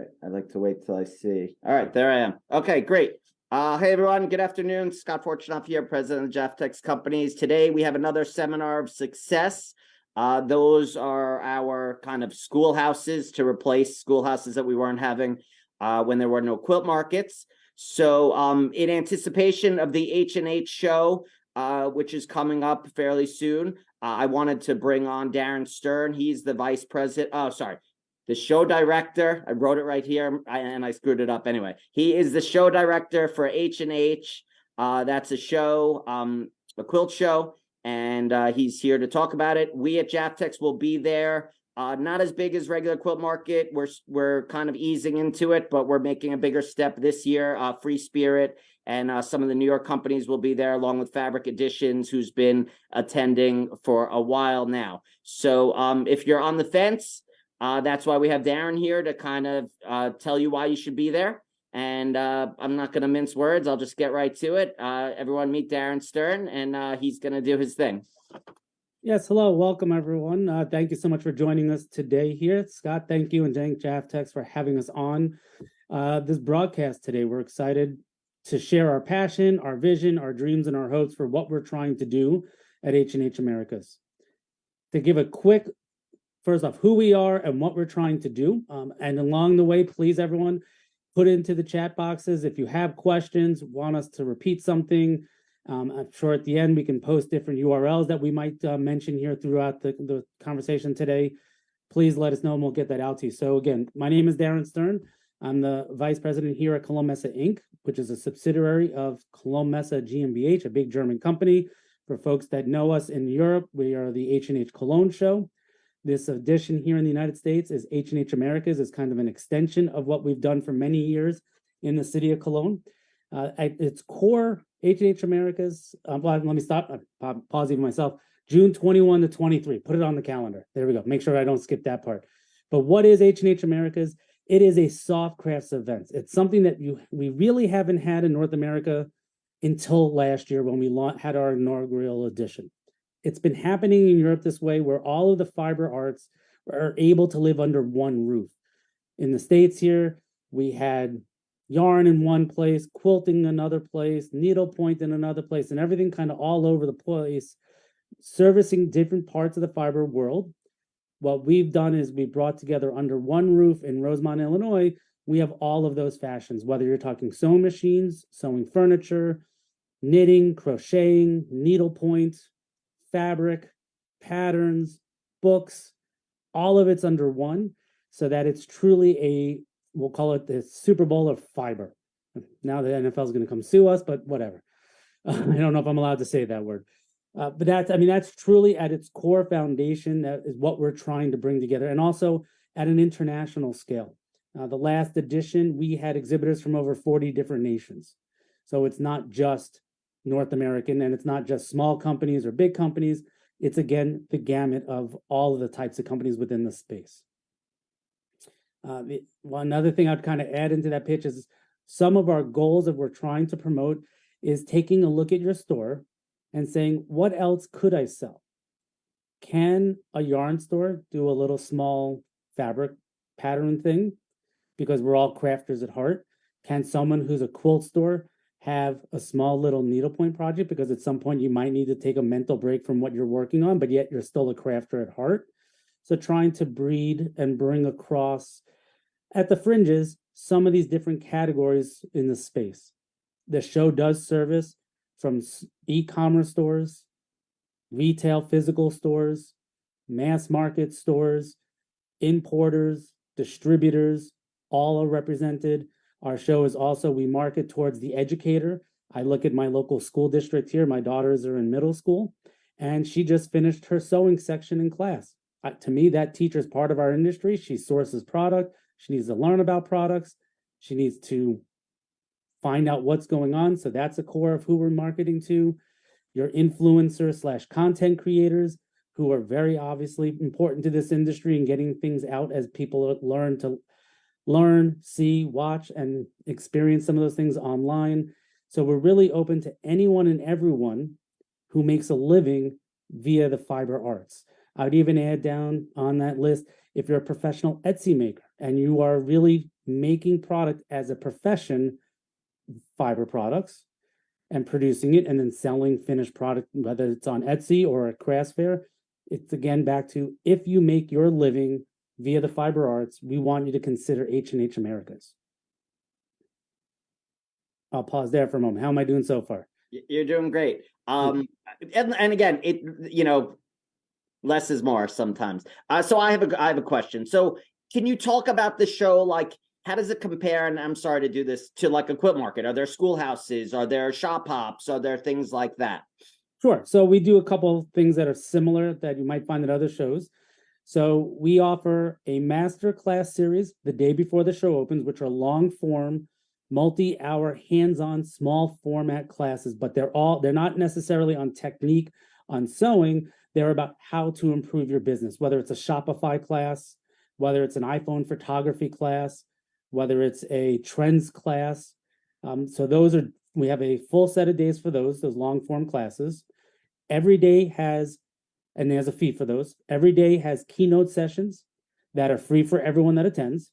right. I like to wait till I see. All right, there I am. Okay, great. Hey everyone, good afternoon. Scott Fortunoff here, president of Jaftex Companies. Today we have another seminar of success. Those are our kind of schoolhouses to replace schoolhouses that we weren't having when there were no quilt markets. So in anticipation of the H&H show, which is coming up fairly soon, I wanted to bring on Darrin Stern. He's the vice president. Oh, sorry. The show director, I wrote it right here, and I screwed it up anyway. He is the show director for H&H. That's a show, a quilt show, and he's here to talk about it. We at Jaftex will be there. Not as big as regular quilt market. We're kind of easing into it, but we're making a bigger step this year. Free Spirit and some of the New York companies will be there, along with Fabric Editions, who's been attending for a while now. So if you're on the fence, that's why we have Darrin here to kind of tell you why you should be there. And I'm not going to mince words. I'll just get right to it. Everyone meet Darrin Stern, and he's going to do his thing. Yes, hello. Welcome, everyone. Thank you so much for joining us today here. Scott, thank you, and thank Jaftex for having us on this broadcast today. We're excited to share our passion, our vision, our dreams, and our hopes for what we're trying to do at H&H Americas. To give a quick first off, who we are and what we're trying to do. And along the way, please, everyone, put into the chat boxes if you have questions, want us to repeat something. I'm sure at the end we can post different URLs that we might mention here throughout the conversation today. Please let us know and we'll get that out to you. So again, my name is Darrin Stern. I'm the vice president here at Cologne Messe Inc., which is a subsidiary of Cologne Messe GmbH, a big German company. For folks that know us in Europe, we are the H&H Cologne show. This edition here in the United States is H&H Americas. Is kind of an extension of what we've done for many years in the city of Cologne. At its core, H&H Americas, let me stop, pause even myself, June 21 to 23. Put it on the calendar. There we go. Make sure I don't skip that part. But what is H&H Americas? It is a soft crafts event. It's something that we really haven't had in North America until last year when we had our inaugural edition. It's been happening in Europe this way, where all of the fiber arts are able to live under one roof. In the States here, we had yarn in one place, quilting in another place, needlepoint in another place, and everything kind of all over the place, servicing different parts of the fiber world. What we've done is we brought together under one roof in Rosemont, Illinois. We have all of those fashions, whether you're talking sewing machines, sewing furniture, knitting, crocheting, needlepoint, fabric, patterns, books, all of it's under one, so that it's truly we'll call it the Super Bowl of fiber. Now the NFL is going to come sue us, but whatever. I don't know if I'm allowed to say that word. But that's truly at its core foundation. That is what we're trying to bring together, and also at an international scale. The last edition, we had exhibitors from over 40 different nations. So it's not just North American, and it's not just small companies or big companies. It's, again, the gamut of all of the types of companies within the space. One other thing I'd kind of add into that pitch is some of our goals that we're trying to promote is taking a look at your store and saying, what else could I sell? Can a yarn store do a little small fabric pattern thing? Because we're all crafters at heart. Can someone who's a quilt store have a small little needlepoint project? Because at some point you might need to take a mental break from what you're working on, but yet you're still a crafter at heart. So trying to breed and bring across at the fringes some of these different categories in the space. The show does service from e-commerce stores, retail physical stores, mass market stores, importers, distributors, all are represented. Our show is also, we market towards the educator. I look at my local school district here. My daughters are in middle school, and she just finished her sewing section in class. To me, that teacher is part of our industry. She sources product. She needs to learn about products. She needs to find out what's going on. So that's the core of who we're marketing to. Your influencer / content creators, who are very obviously important to this industry and getting things out as people learn, see, watch, and experience some of those things online. So we're really open to anyone and everyone who makes a living via the fiber arts. I would even add down on that list, if you're a professional Etsy maker and you are really making product as a profession, fiber products, and producing it and then selling finished product, whether it's on Etsy or a craft fair. It's again back to, if you make your living via the fiber arts, we want you to consider H&H Americas. I'll pause there for a moment. How am I doing so far? You're doing great. And again, less is more sometimes. So I have a question. So can you talk about the show? Like, how does it compare? And I'm sorry to do this, to like a Quit Market. Are there schoolhouses? Are there shop hops? Are there things like that? Sure. So we do a couple of things that are similar that you might find at other shows. So we offer a master class series the day before the show opens, which are long form, multi-hour, hands-on, small format classes, but they're not necessarily on technique, on sewing. They're about how to improve your business, whether it's a Shopify class, whether it's an iPhone photography class, whether it's a trends class. So we have a full set of days for those long form classes. Every day has, and there's a fee for those. Every day has keynote sessions that are free for everyone that attends.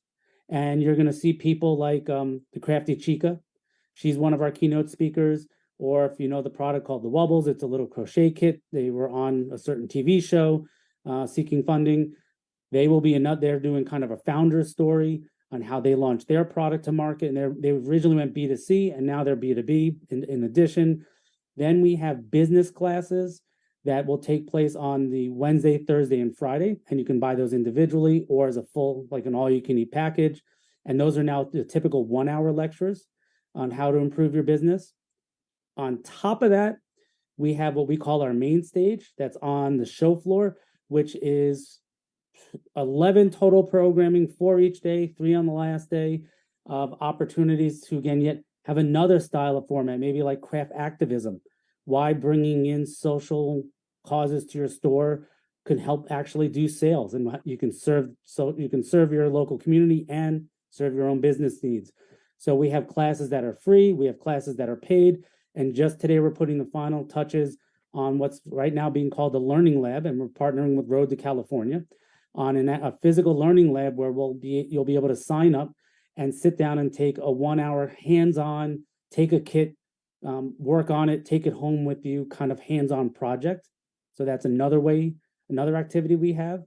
And you're going to see people like the Crafty Chica. She's one of our keynote speakers. Or if you know the product called the Wubbles, it's a little crochet kit. They were on a certain TV show seeking funding. They will be they're doing kind of a founder story on how they launched their product to market. And they originally went B2C, and now they're B2B in addition. Then we have business classes that will take place on the Wednesday, Thursday, and Friday. And you can buy those individually or as a full, like an all-you-can-eat package. And those are now the typical 1-hour lectures on how to improve your business. On top of that, we have what we call our main stage that's on the show floor, which is 11 total programming, 4 each day, 3 on the last day, of opportunities to, again, yet have another style of format, maybe like craft activism. Why bringing in social causes to your store can help actually do sales, and you can serve your local community and serve your own business needs. So we have classes that are free, we have classes that are paid, and just today we're putting the final touches on what's right now being called the Learning Lab, and we're partnering with Road to California on a physical learning lab where you'll be able to sign up and sit down and take a 1-hour hands-on, take a kit, work on it, take it home with you, kind of hands-on project. So that's another activity we have.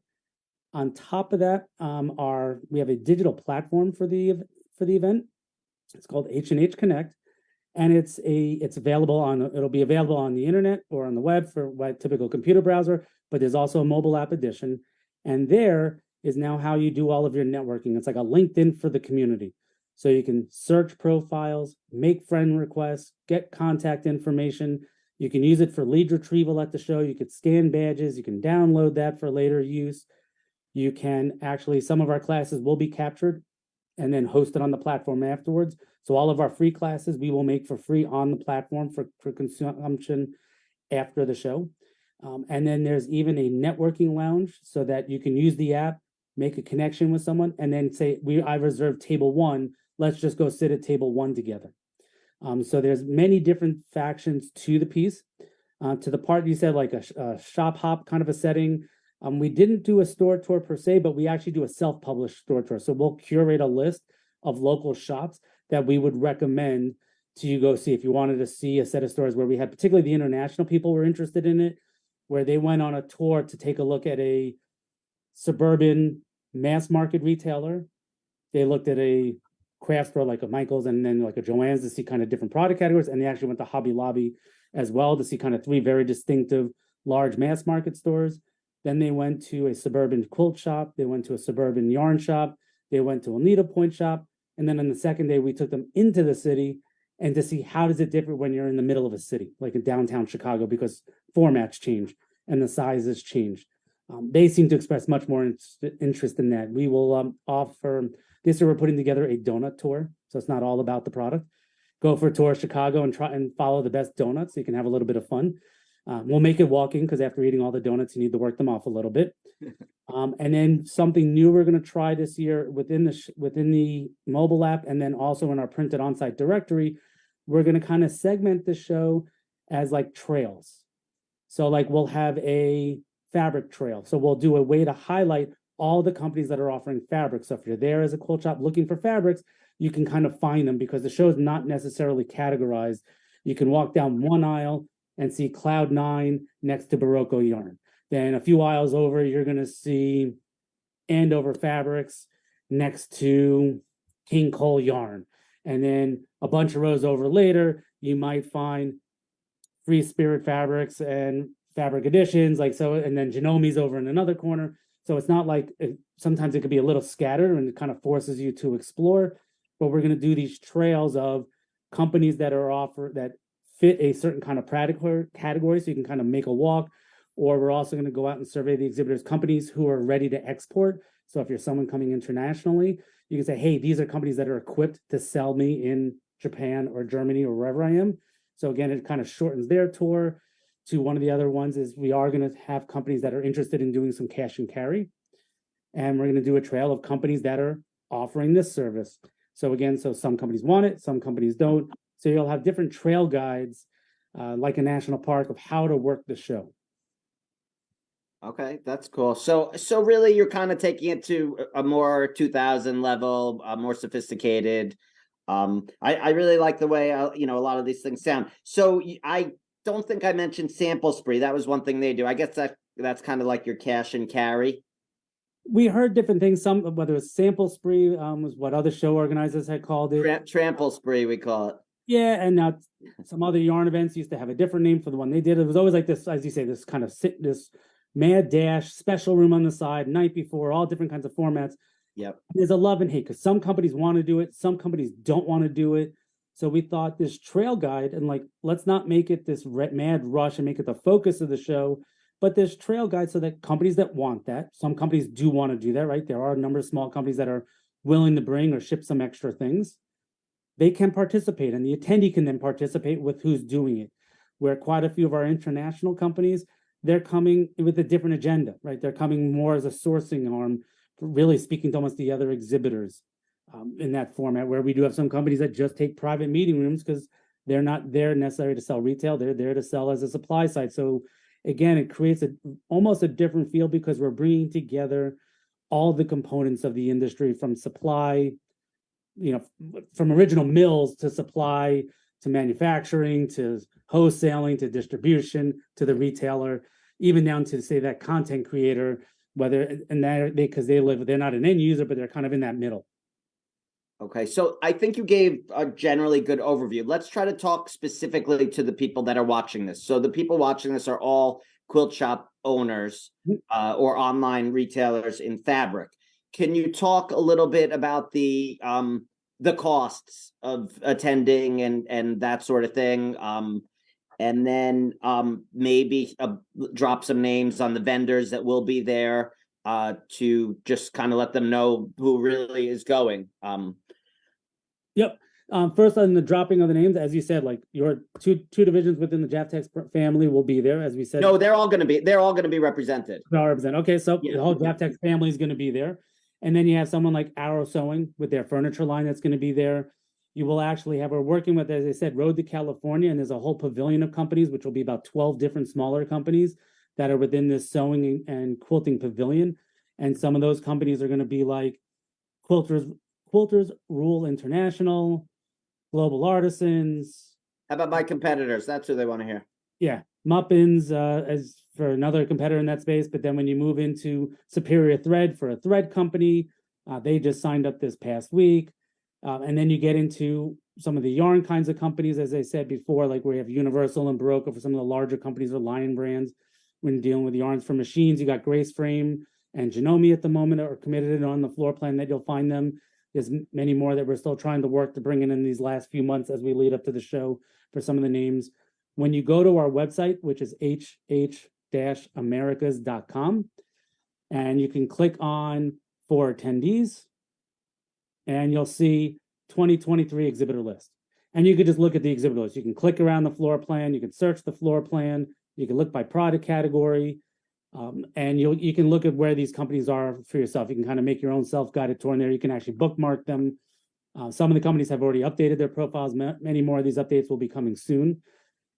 On top of that, we have a digital platform for the event. It's called H&H Connect, and it'll be available on the internet or on the web for a typical computer browser, but there's also a mobile app edition. And there is now how you do all of your networking. It's like a LinkedIn for the community. So you can search profiles, make friend requests, get contact information. You can use it for lead retrieval at the show. You could scan badges. You can download that for later use. You can some of our classes will be captured and then hosted on the platform afterwards. So all of our free classes we will make for free on the platform for consumption after the show. And then there's even a networking lounge so that you can use the app, make a connection with someone, and then say, I reserved table 1. Let's just go sit at table 1 together. So there's many different factions to the piece. To the part you said, like a shop hop kind of a setting. We didn't do a store tour per se, but we actually do a self-published store tour. So we'll curate a list of local shops that we would recommend to you go see if you wanted to see a set of stores where we had, particularly the international people were interested in it, where they went on a tour to take a look at a suburban mass market retailer. They looked at a craft store like a Michael's and then like a Joann's to see kind of different product categories. And they actually went to Hobby Lobby as well to see kind of 3 very distinctive large mass market stores. Then they went to a suburban quilt shop. They went to a suburban yarn shop. They went to a needlepoint shop. And then on the second day, we took them into the city and to see how does it differ when you're in the middle of a city, like in downtown Chicago, because formats change and the sizes change. They seem to express much more interest in that. We will offer, this year we're putting together a donut tour. So it's not all about the product. Go for a tour of Chicago and try and follow the best donuts so you can have a little bit of fun. We'll make it walking because after eating all the donuts, you need to work them off a little bit. And then something new we're going to try this year within the mobile app and then also in our printed on-site directory, we're going to kind of segment the show as like trails. So like we'll have a fabric trail. So we'll do a way to highlight all the companies that are offering fabrics. So if you're there as a quilt shop looking for fabrics, you can kind of find them because the show is not necessarily categorized. You can walk down one aisle and see Cloud9 next to Barocco yarn. Then a few aisles over, you're going to see Andover Fabrics next to King Cole yarn. And then a bunch of rows over later, you might find Free Spirit Fabrics and Fabric Editions, like so, and then Genomi's over in another corner. So it's not like sometimes it could be a little scattered and it kind of forces you to explore. But we're going to do these trails of companies that are that fit a certain kind of category, so you can kind of make a walk. Or we're also going to go out and survey the exhibitors, companies who are ready to export. So if you're someone coming internationally, you can say, hey, these are companies that are equipped to sell me in Japan or Germany or wherever I am. So again, it kind of shortens their tour. To one of the other ones is we are going to have companies that are interested in doing some cash and carry. And we're going to do a trail of companies that are offering this service. So again, so some companies want it, some companies don't. So you'll have different trail guides, like a national park, of how to work the show. Okay, that's cool. So really, you're kind of taking it to a more 2000 level, more sophisticated. I really like the way a lot of these things sound. So I don't think I mentioned Sample Spree. That was one thing they do. I guess that's kind of like your cash and carry. We heard different things. Some, whether it's Sample Spree, was what other show organizers had called it. Trample Spree, we call it. Yeah, and now some other yarn events used to have a different name for the one they did. It was always like this, as you say, this kind of this mad dash, special room on the side, night before, all different kinds of formats. Yep. There's a love and hate because some companies want to do it, some companies don't want to do it. So we thought this trail guide, and like, let's not make it this mad rush and make it the focus of the show, but this trail guide so that companies that want that, some companies do want to do that, right? There are a number of small companies that are willing to bring or ship some extra things. They can participate, and the attendee can then participate with who's doing it. Where quite a few of our international companies, they're coming with a different agenda, right? They're coming more as a sourcing arm, really speaking to almost the other exhibitors in that format, where we do have some companies that just take private meeting rooms because they're not there necessarily to sell retail. They're there to sell as a supply side. So again, it creates almost a different feel because we're bringing together all the components of the industry, from supply, from original mills to supply to manufacturing to wholesaling to distribution to the retailer, even down to, say, that content creator, they're not an end user, but they're kind of in that middle. Okay, so I think you gave a generally good overview. Let's try to talk specifically to the people that are watching this. So the people watching this are all quilt shop owners or online retailers in fabric. Can you talk a little bit about the costs of attending and that sort of thing? And then maybe drop some names on the vendors that will be there to just kind of let them know who really is going. Yep. First, on the dropping of the names, as you said, like your two divisions within the Jaftex family will be there, as we said. No, they're all going to be represented. Okay, so yeah. The whole Jaftex family is going to be there. And then you have someone like Arrow Sewing with their furniture line that's going to be there. You will actually we're working with, as I said, Road to California, and there's a whole pavilion of companies, which will be about 12 different smaller companies that are within this sewing and quilting pavilion. And some of those companies are going to be like Quilters Rule International, Global Artisans. How about my competitors? That's who they want to hear. Yeah, Muppins as for another competitor in that space. But then when you move into Superior Thread for a thread company, they just signed up this past week. And then you get into some of the yarn kinds of companies, as I said before, like we have Universal and Barocco for some of the larger companies or line brands. When dealing with yarns for machines, you got Grace Frame and Genomi at the moment are committed on the floor plan that you'll find them. There's many more that we're still trying to work to bring in these last few months as we lead up to the show for some of the names. When you go to our website, which is hh-americas.com, and you can click on for attendees, and you'll see 2023 exhibitor list. And you can just look at the exhibitor list. You can click around the floor plan. You can search the floor plan. You can look by product category. And you can look at where these companies are for yourself. You can kind of make your own self-guided tour in there. You can actually bookmark them. Some of the companies have already updated their profiles. Many more of these updates will be coming soon.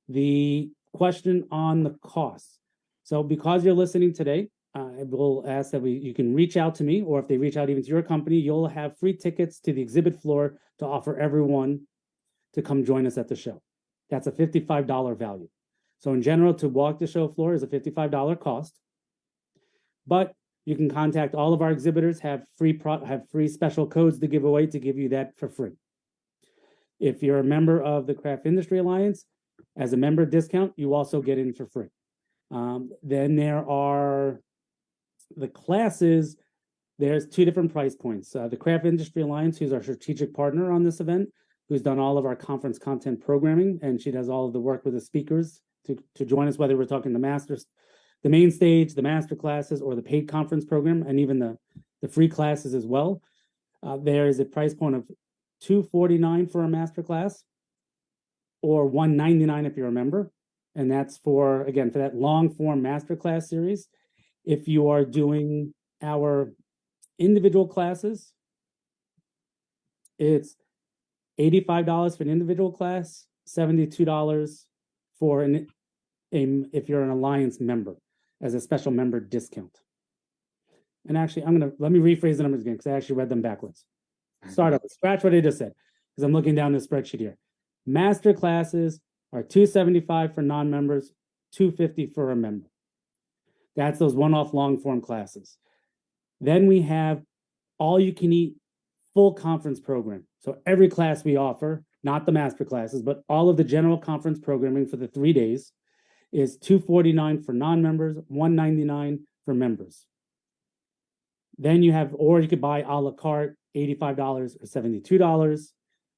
The question on the costs. So because you're listening today, I will ask that you can reach out to me, or if they reach out even to your company, you'll have free tickets to the exhibit floor to offer everyone to come join us at the show. That's a $55 value. So in general, to walk the show floor is a $55 cost, but you can contact all of our exhibitors, have free special codes to give away to give you that for free. If you're a member of the Craft Industry Alliance, as a member discount, you also get in for free. Then there are the classes. There's two different price points. The Craft Industry Alliance, who's our strategic partner on this event, who's done all of our conference content programming, and she does all of the work with the speakers to join us, whether we're talking the main stage, the master classes, or the paid conference program, and even the free classes as well. There is a price point of $249 for a master class, or $199 if you're a member, and that's for that long form master class series. If you are doing our individual classes, it's $85 for an individual class, $72 for if you're an Alliance member as a special member discount. And actually, let me rephrase the numbers again because I actually read them backwards. Start up, scratch what I just said because I'm looking down the spreadsheet here. Master classes are $275 for non-members, $250 for a member. That's those one-off long-form classes. Then we have all-you-can-eat full conference program. So every class we offer, not the master classes, but all of the general conference programming for the 3 days is $249 for non-members, $199 for members. Then you have, or you could buy a la carte, $85 or $72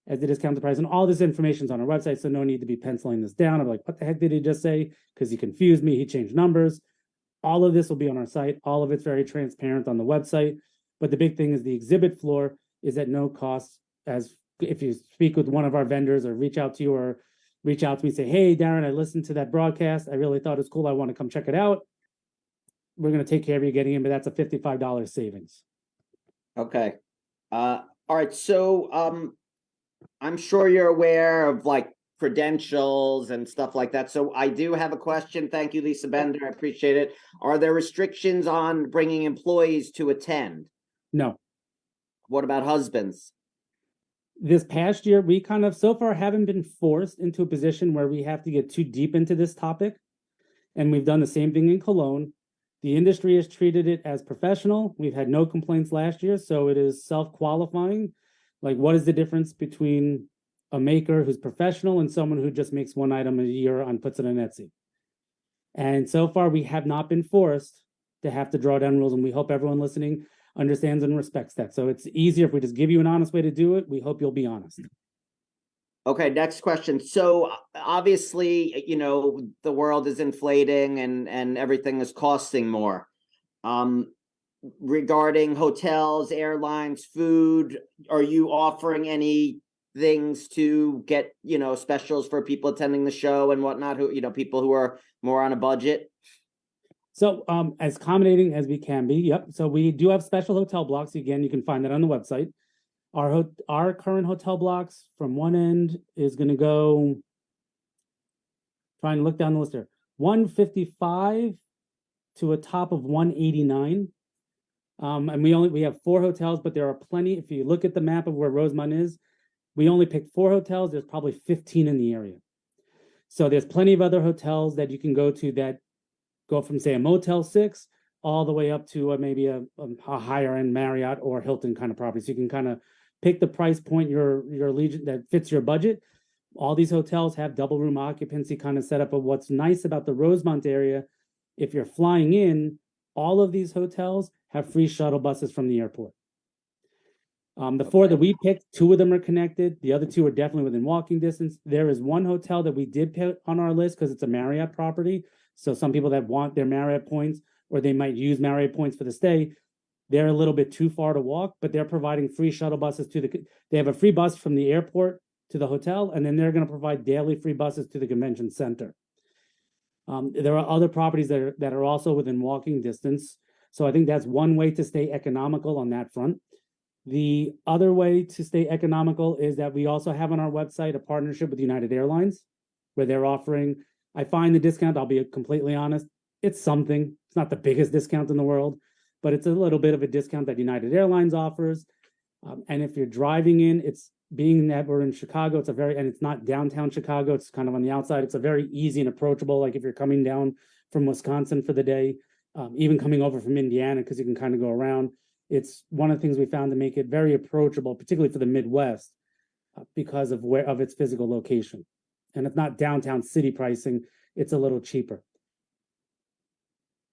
as the discounted price. And all this information is on our website, so no need to be penciling this down. I'm like, what the heck did he just say? Because he confused me. He changed numbers. All of this will be on our site. All of it's very transparent on the website. But the big thing is the exhibit floor is at no cost. As if you speak with one of our vendors or reach out to you or reach out to me and say, hey, Darrin, I listened to that broadcast. I really thought it was cool. I want to come check it out. We're going to take care of you getting in, but that's a $55 savings. Okay. All right. So I'm sure you're aware of like credentials and stuff like that. So I do have a question. Thank you, Lisa Bender. I appreciate it. Are there restrictions on bringing employees to attend? No. What about husbands? This past year, we kind of so far haven't been forced into a position where we have to get too deep into this topic. And we've done the same thing in Cologne. The industry has treated it as professional. We've had no complaints last year, so it is self-qualifying. Like, what is the difference between a maker who's professional and someone who just makes one item a year and puts it on Etsy? And so far, we have not been forced to have to draw down rules, and we hope everyone listening understands and respects that. So it's easier if we just give you an honest way to do it. We hope you'll be honest. Okay, next question. So obviously, you know, the world is inflating and everything is costing more. Regarding hotels, airlines, food, are you offering any things to get, you know, specials for people attending the show and whatnot, who, you know, people who are more on a budget? So as accommodating as we can be, yep. So we do have special hotel blocks. Again, you can find that on the website. Our current hotel blocks from one end is going to go, trying to look down the list here, 155 to a top of 189. And we have 4 hotels, but there are plenty. If you look at the map of where Rosemont is, we only picked 4 hotels. There's probably 15 in the area. So there's plenty of other hotels that you can go to that go from, say, a Motel 6 all the way up to maybe a higher end Marriott or Hilton kind of property. So you can kind of pick the price point your legion that fits your budget. All these hotels have double room occupancy kind of setup. But what's nice about the Rosemont area, if you're flying in, all of these hotels have free shuttle buses from the airport. The 4 that we picked, 2 of them are connected. The other 2 are definitely within walking distance. There is one hotel that we did put on our list because it's a Marriott property. So some people that want their Marriott points, or they might use Marriott points for the stay, they're a little bit too far to walk, but they're providing free shuttle buses they have a free bus from the airport to the hotel, and then they're going to provide daily free buses to the convention center. There are other properties that are also within walking distance. So I think that's one way to stay economical on that front. The other way to stay economical is that we also have on our website a partnership with United Airlines, where they're offering, I find the discount, I'll be completely honest, it's something. it's not the biggest discount in the world, but it's a little bit of a discount that United Airlines offers. And if you're driving in, it's being that we're in Chicago, and it's not downtown Chicago, it's kind of on the outside. It's a very easy and approachable, like if you're coming down from Wisconsin for the day, even coming over from Indiana, because you can kind of go around. It's one of the things we found to make it very approachable, particularly for the Midwest, because of its physical location. And it's not downtown city pricing, it's a little cheaper.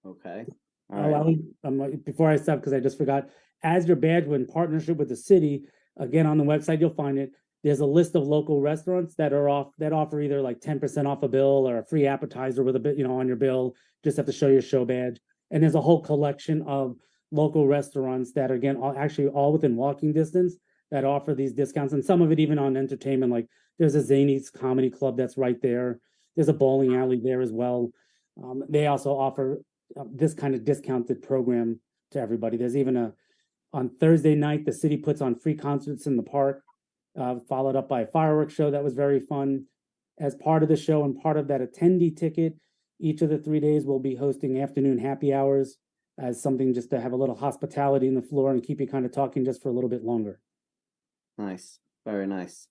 Okay. All right. Before I stop, because I just forgot, as your badge, in partnership with the city, again, on the website, you'll find it. There's a list of local restaurants that offer either like 10% off a bill or a free appetizer with a bit, on your bill. Just have to show your show badge. And there's a whole collection of local restaurants that are, again, all within walking distance that offer these discounts. And some of it even on entertainment, like there's a Zany's Comedy Club that's right there. There's a bowling alley there as well. They also offer this kind of discounted program to everybody. There's even on Thursday night, the city puts on free concerts in the park, followed up by a fireworks show that was very fun. As part of the show and part of that attendee ticket, each of the 3 days we'll be hosting afternoon happy hours as something just to have a little hospitality in the floor and keep you kind of talking just for a little bit longer. Nice. Very nice.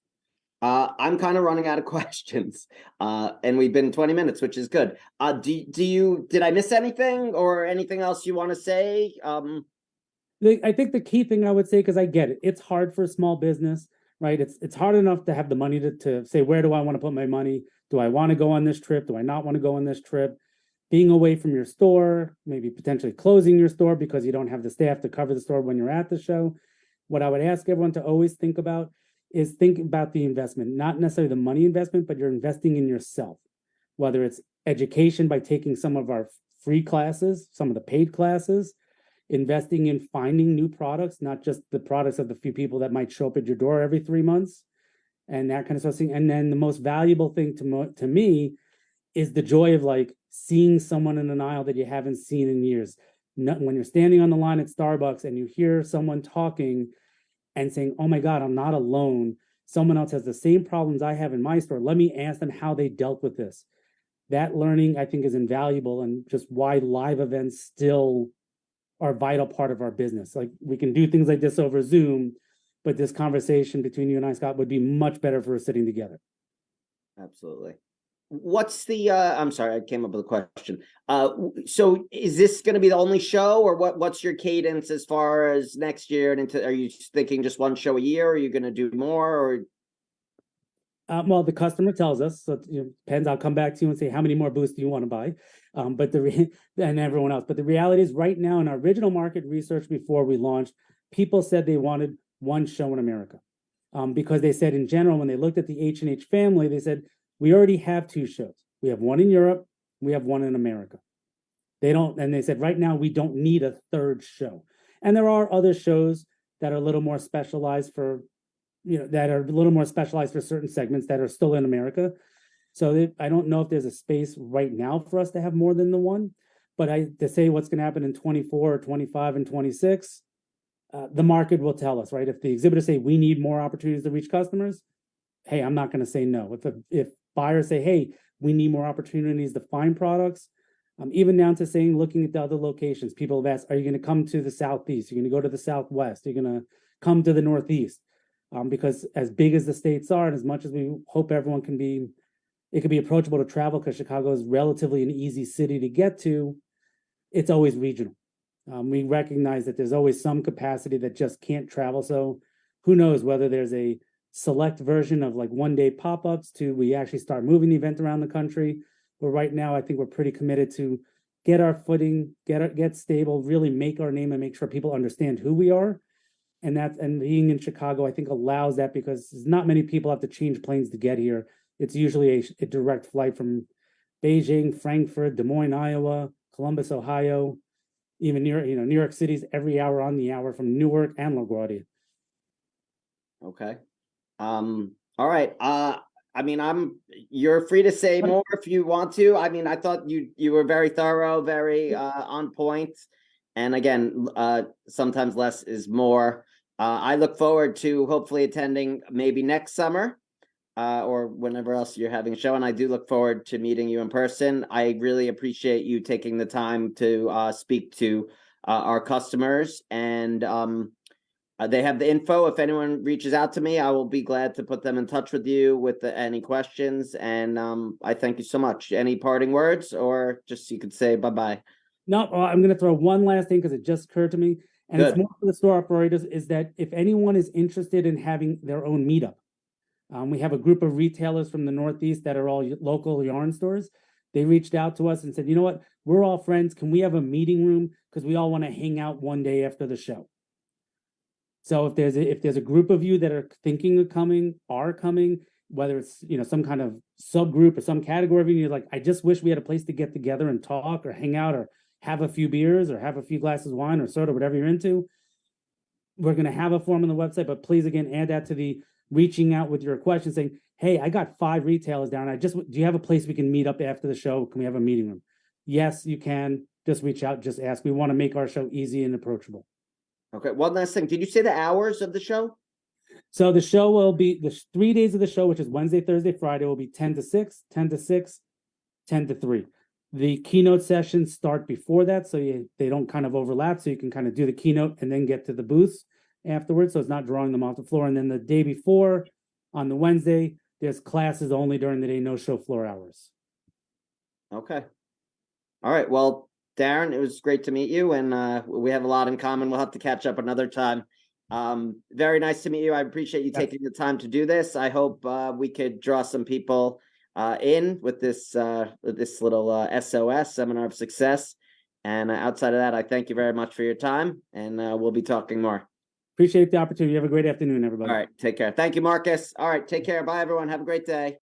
I'm kind of running out of questions, and we've been 20 minutes, which is good. Did I miss anything or anything else you want to say? I think the key thing I would say, because I get it, it's hard for a small business, right? It's hard enough to have the money to say, where do I want to put my money? Do I want to go on this trip? Do I not want to go on this trip? Being away from your store, maybe potentially closing your store because you don't have the staff to cover the store when you're at the show. What I would ask everyone to always think about is think about the investment, not necessarily the money investment, but you're investing in yourself, whether it's education by taking some of our free classes, some of the paid classes, investing in finding new products, not just the products of the few people that might show up at your door every 3 months and that kind of stuff. And then the most valuable thing to me is the joy of like seeing someone in an aisle that you haven't seen in years. When you're standing on the line at Starbucks and you hear someone talking and saying, oh my God, I'm not alone. Someone else has the same problems I have in my store. Let me ask them how they dealt with this. That learning, I think, is invaluable, and just why live events still are a vital part of our business. Like we can do things like this over Zoom, but this conversation between you and I, Scott, would be much better for us sitting together. Absolutely. What's the I'm sorry, I came up with a question. So is this going to be the only show, or what's your cadence as far as next year and are you thinking just one show a year, or are you going to do more, or well, the customer tells us, so it depends. I'll come back to you and say, how many more booths do you want to buy? And everyone else. But the reality is right now in our original market research before we launched, people said they wanted one show in America. Because they said in general, when they looked at the H&H family, they said, we already have 2 shows. We have one in Europe, we have one in America. They said right now we don't need a 3rd show. And there are other shows that are a little more specialized for certain segments that are still in America. So I don't know if there's a space right now for us to have more than the one, but to say what's going to happen in 24 or 25 and 26, the market will tell us, right? If the exhibitors say we need more opportunities to reach customers, hey, I'm not going to say no. If buyers say, hey, we need more opportunities to find products, even down to saying, looking at the other locations, people have asked, are you going to come to the Southeast? Are you going to go to the Southwest? Are you going to come to the Northeast? Because as big as the states are, and as much as we hope everyone can be, it can be approachable to travel because Chicago is relatively an easy city to get to, it's always regional. We recognize that there's always some capacity that just can't travel. So who knows whether there's a select version of like one-day pop-ups to we actually start moving the event around the country. But right now, I think we're pretty committed to get our footing, get stable, really make our name and make sure people understand who we are. And being in Chicago, I think allows that because not many people have to change planes to get here. It's usually a direct flight from Beijing, Frankfurt, Des Moines, Iowa, Columbus, Ohio, even New York City's every hour on the hour from Newark and LaGuardia. Okay. All right. I mean, you're free to say more if you want to. I mean, I thought you were very thorough, very on point. And again, sometimes less is more. I look forward to hopefully attending maybe next summer. or whenever else you're having a show. And I do look forward to meeting you in person. I really appreciate you taking the time to speak to our customers. And they have the info. If anyone reaches out to me, I will be glad to put them in touch with you with any questions. And I thank you so much. Any parting words, or just you could say bye-bye? No, I'm going to throw one last thing because it just occurred to me, and it's Good. more for the store operators, is that if anyone is interested in having their own meetup, we have a group of retailers from the Northeast that are all local yarn stores. They reached out to us and said, you know what, we're all friends. Can we have a meeting room? Because we all want to hang out one day after the show. So if there's a group of you that are thinking of coming, whether it's some kind of subgroup or some category of you, you're like, I just wish we had a place to get together and talk or hang out or have a few beers or have a few glasses of wine or soda, whatever you're into. We're going to have a form on the website, but please, again, add that to the reaching out with your question saying, hey, I got 5 retailers down. Do you have a place we can meet up after the show? Can we have a meeting room? Yes, you can. Just reach out, just ask. We want to make our show easy and approachable. Okay. One last thing. Did you say the hours of the show? So the show will be the 3 days of the show, which is Wednesday, Thursday, Friday, will be 10 to 6, 10 to 6, 10 to 3. The keynote sessions start before that, so they don't kind of overlap, so you can kind of do the keynote and then get to the booths afterwards, so it's not drawing them off the floor. And then the day before, on the Wednesday, there's classes only during the day, no show floor hours. Okay. All right. Well, Darrin, it was great to meet you, and we have a lot in common. We'll have to catch up another time. Very nice to meet you. I appreciate you taking the time to do this. I hope we could draw some people in with this little SOS Seminar of Success. And outside of that, I thank you very much for your time, and we'll be talking more. Appreciate the opportunity. Have a great afternoon, everybody. All right, take care. Thank you, Marcus. All right, take care. Bye, everyone. Have a great day.